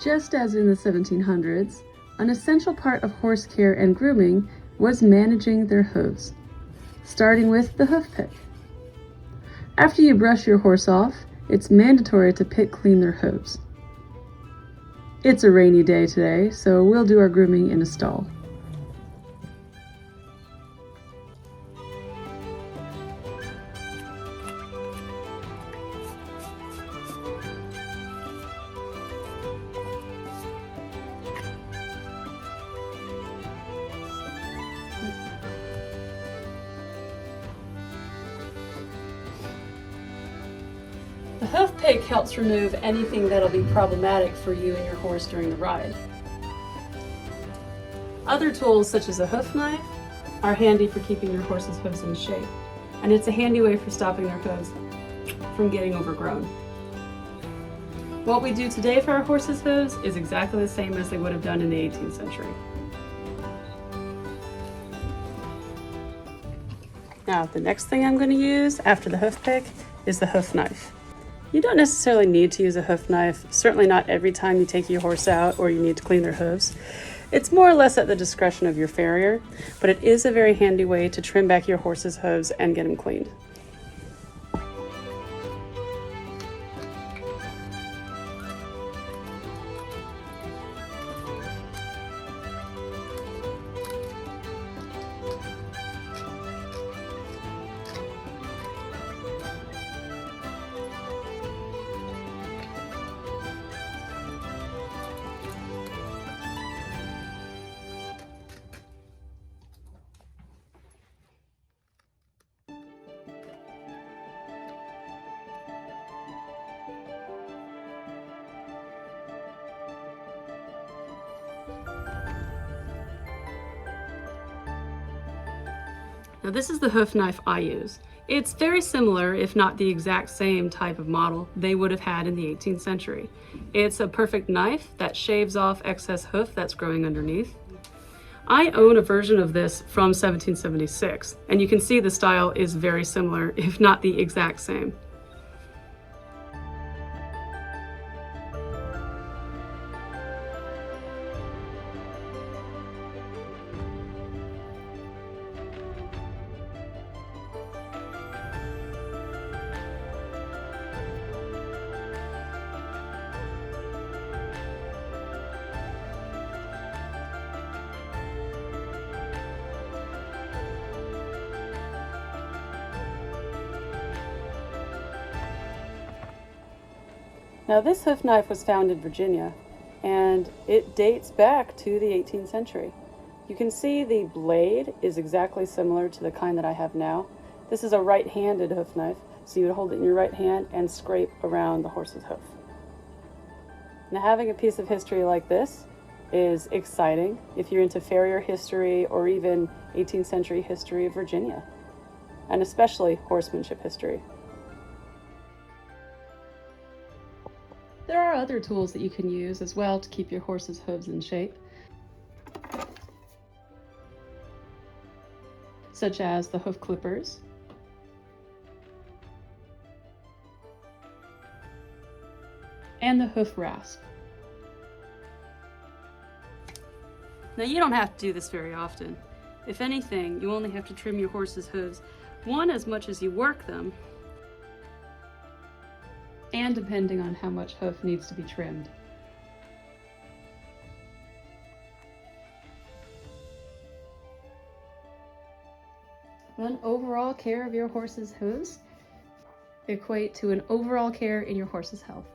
Just as in the 1700s, an essential part of horse care and grooming was managing their hooves, starting with the hoof pick. After you brush your horse off, it's mandatory to pick clean their hooves. It's a rainy day today, so we'll do our grooming in a stall. The hoof pick helps remove anything that'll be problematic for you and your horse during the ride. Other tools such as a hoof knife are handy for keeping your horse's hooves in shape, and it's a handy way for stopping their hooves from getting overgrown. What we do today for our horse's hooves is exactly the same as they would have done in the 18th century. Now, the next thing I'm going to use after the hoof pick is the hoof knife. You don't necessarily need to use a hoof knife, certainly not every time you take your horse out or you need to clean their hooves. It's more or less at the discretion of your farrier, but it is a very handy way to trim back your horse's hooves and get them cleaned. Now this is the hoof knife I use. It's very similar, if not the exact same type of model they would have had in the 18th century. It's a perfect knife that shaves off excess hoof that's growing underneath. I own a version of this from 1776, and you can see the style is very similar, if not the exact same. Now this hoof knife was found in Virginia, and it dates back to the 18th century. You can see the blade is exactly similar to the kind that I have now. This is a right-handed hoof knife, so you would hold it in your right hand and scrape around the horse's hoof. Now having a piece of history like this is exciting if you're into farrier history or even 18th century history of Virginia, and especially horsemanship history. There are other tools that you can use as well to keep your horse's hooves in shape, such as the hoof clippers, and the hoof rasp. Now you don't have to do this very often. If anything, you only have to trim your horse's hooves, one, as much as you work them, and depending on how much hoof needs to be trimmed. One overall care of your horse's hooves equate to an overall care in your horse's health.